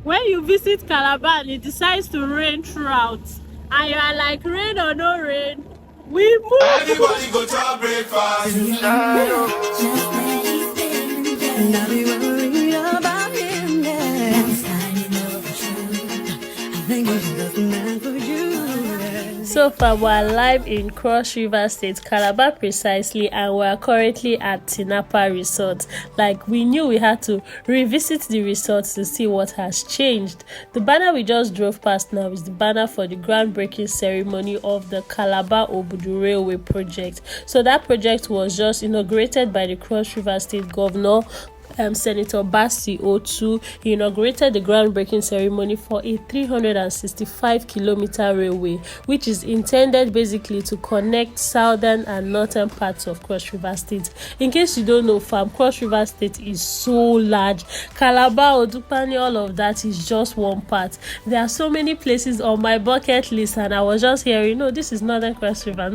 when you visit Calabar and it decides to rain throughout, and you are like, rain or no rain, we move. Everybody go to breakfast. Not be worried about him, yeah. I think it's just meant for you. So far, we're live in Cross River State, Calabar precisely, and we're currently at Tinapa Resort. Like, we knew we had to revisit the resort to see what has changed. The banner we just drove past now is the banner for the groundbreaking ceremony of the Calabar Obudu Railway project. So that project was just inaugurated by the Cross River State Governor, Senator Basi Otu. He inaugurated the groundbreaking ceremony for a 365-kilometer railway, which is intended basically to connect southern and northern parts of Cross River State. In case you don't know, fam, Cross River State is so large. Calabar, Odupani, all of that is just one part. There are so many places on my bucket list, and I was just hearing, this is Northern Cross River,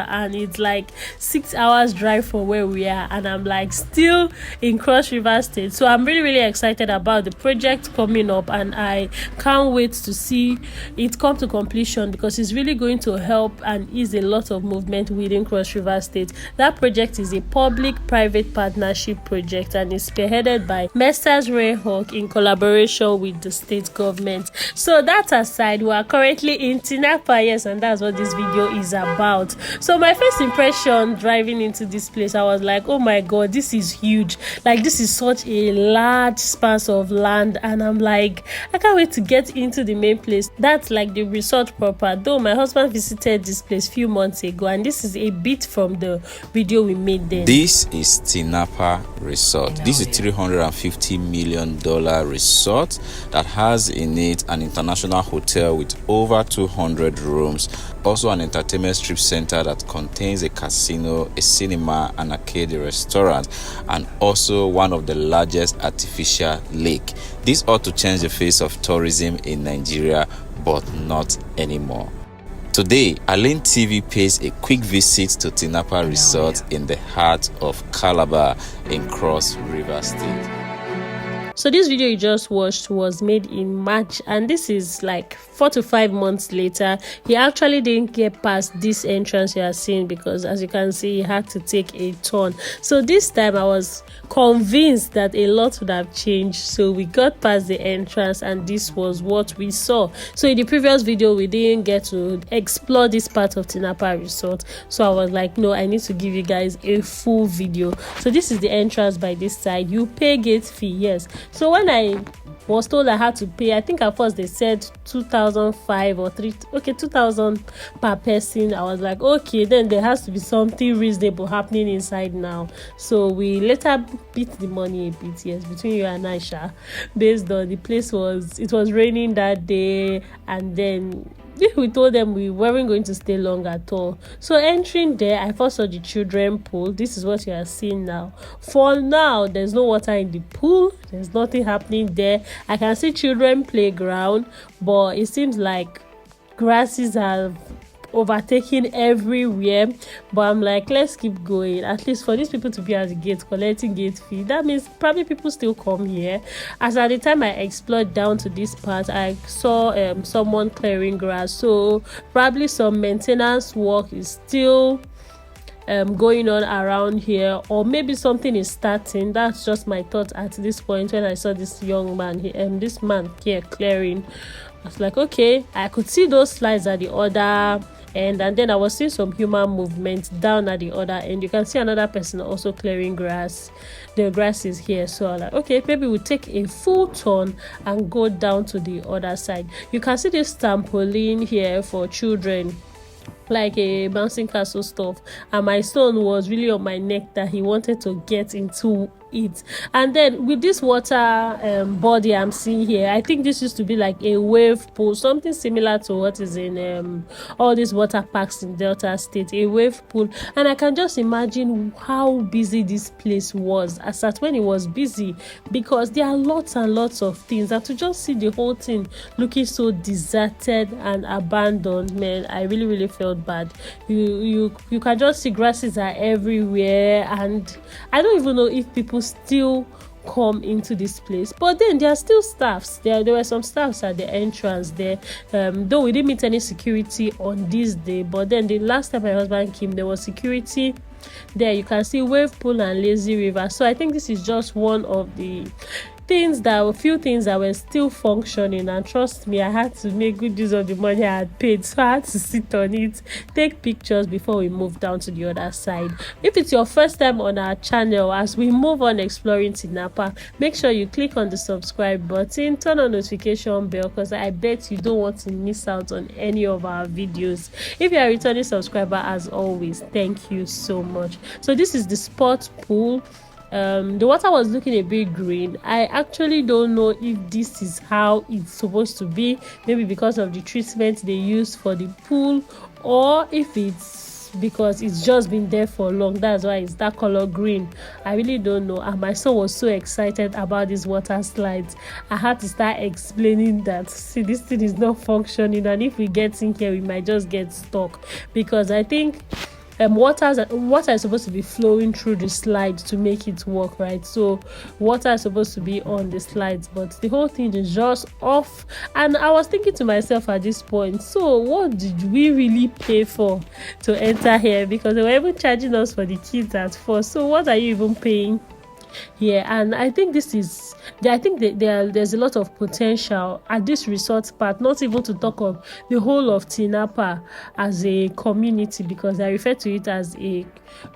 and it's like 6 hours drive from where we are, and I'm like still in Cross River State. So I'm really excited about the project coming up, and I can't wait to see it come to completion, because it's really going to help and ease a lot of movement within Cross River State. That project is a public-private partnership project, and is spearheaded by Messrs. Rayhawk in collaboration with the state government. So that aside, we are currently in Tinapa, yes, and that's what this video is about. So my first impression driving into this place, I was like, oh my god, this is huge. Like, this is such a large span of land, and I'm like, I can't wait to get into the main place. That's like the resort proper, though my husband visited this place few months ago, and this is a bit from the video we made then. This is Tinapa Resort. This is $350 million resort that has in it an international hotel with over 200 rooms, also an entertainment strip center that contains a casino, a cinema, an arcade, a restaurant, and also one of the largest artificial lake. This ought to change the face of tourism in Nigeria, but not anymore. Today, Arlin TV pays a quick visit to Tinapa Resort in the heart of Calabar in Cross River State. So this video you just watched was made in March, and this is like 4 to 5 months later. He actually didn't get past this entrance you are seeing, because as you can see, he had to take a turn. So this time I was convinced that a lot would have changed. So we got past the entrance, and this was what we saw. So in the previous video, we didn't get to explore this part of Tinapa Resort. So I was like, no, I need to give you guys a full video. So this is the entrance by this side. You pay gate fee, yes. So when I was told I had to pay, I think at first they said 2,005 or 2,000 per person. I was like, okay, then there has to be something reasonable happening inside now. So we later beat the money a bit, yes, between you and Aisha, based on the place it was raining that day, and then we told them we weren't going to stay long at all. So entering there, I first saw the children pool. This is what you are seeing now. For now, there's no water in the pool. There's nothing happening there. I can see children playground, but it seems like grasses have overtaking everywhere. But I'm like, let's keep going, at least for these people to be at the gate collecting gate fee. That means probably people still come here. As at the time I explored down to this part, I saw someone clearing grass, so probably some maintenance work is still going on around here, or maybe something is starting. That's just my thought at this point when I saw this young man here, this man here clearing. I was like, okay, I could see those slides at the other end, and then I was seeing some human movement down at the other end. You can see another person also clearing grass. The grass is here, so I'm like, okay, maybe we take a full turn and go down to the other side. You can see this trampoline here for children, like a bouncing castle stuff, and my son was really on my neck that he wanted to get into it. And then with this water body I'm seeing here, I think this used to be like a wave pool, something similar to what is in all these water parks in Delta State, a wave pool. And I can just imagine how busy this place was as at when it was busy, because there are lots and lots of things, and to just see the whole thing looking so deserted and abandoned, man, I really felt bad. You can just see grasses are everywhere, and I don't even know if people still come into this place. But then there are still staffs. There were some staffs at the entrance there. Though we didn't meet any security on this day, but then the last time my husband came, there was security there. You can see wave pool and lazy river. So I think this is just one of the a few things that were still functioning, and trust me, I had to make good use of the money I had paid, so I had to sit on it, take pictures before we move down to the other side. If it's your first time on our channel, as we move on exploring Tinapa, make sure you click on the subscribe button, turn on notification bell, because I bet you don't want to miss out on any of our videos. If you are a returning subscriber, as always, thank you so much. So this is the sports pool. The water was looking a bit green. I actually don't know if this is how it's supposed to be, maybe because of the treatment they use for the pool, or if it's because it's just been there for long, that's why it's that color green. I really don't know. And my son was so excited about these water slides, I had to start explaining that, see, this thing is not functioning, and if we get in here we might just get stuck, because I think water is supposed to be flowing through the slide to make it work, right? So water is supposed to be on the slides, but the whole thing is just off. And I was thinking to myself at this point, so what did we really pay for to enter here? Because they were even charging us for the kids at first, so what are you even paying here? And I think there's a lot of potential at this resort part, not even to talk of the whole of Tinapa as a community, because I refer to it as a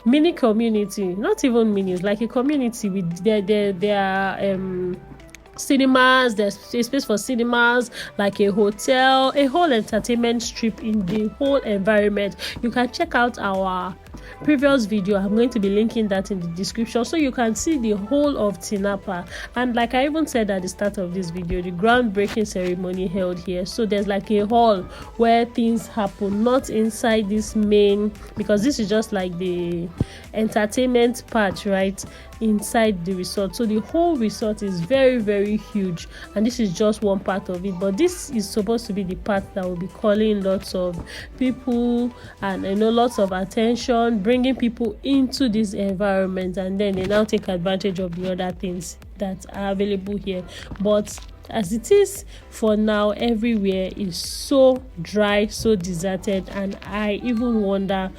mini community, not even mini, it's like a community with their cinemas. There's a space for cinemas, like a hotel, a whole entertainment strip in the whole environment. You can check out our previous video. I'm going to be linking that in the description, so you can see the whole of Tinapa. And like I even said at the start of this video, the groundbreaking ceremony held here, so there's like a hall where things happen, not inside this main, because this is just like the entertainment part right inside the resort. So the whole resort is very, very huge, and this is just one part of it, but this is supposed to be the part that will be calling lots of people and lots of attention, bringing people into this environment, and then they now take advantage of the other things that are available here. But as it is for now, everywhere is so dry, so deserted, and I even wonder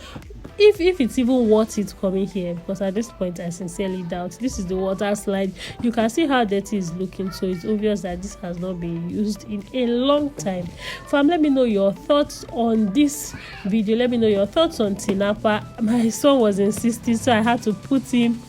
if it's even worth it coming here, because at this point I sincerely doubt. This is the water slide. You can see how dirty it's looking, so it's obvious that this has not been used in a long time. Fam, let me know your thoughts on this video. Let me know your thoughts on Tinapa. My son was insisting, so I had to put him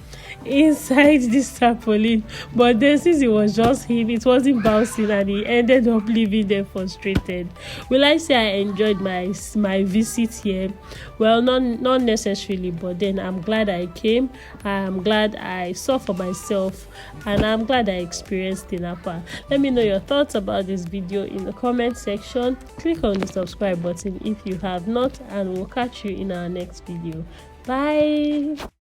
inside this trampoline, but then since it was just him, it wasn't bouncing, and he ended up leaving there frustrated. Will I say I enjoyed my visit here? Well, not necessarily, but then I'm glad I came. I'm glad I saw for myself, and I'm glad I experienced Tinapa. Let me know your thoughts about this video in the comment section. Click on the subscribe button if you have not, and we'll catch you in our next video. Bye.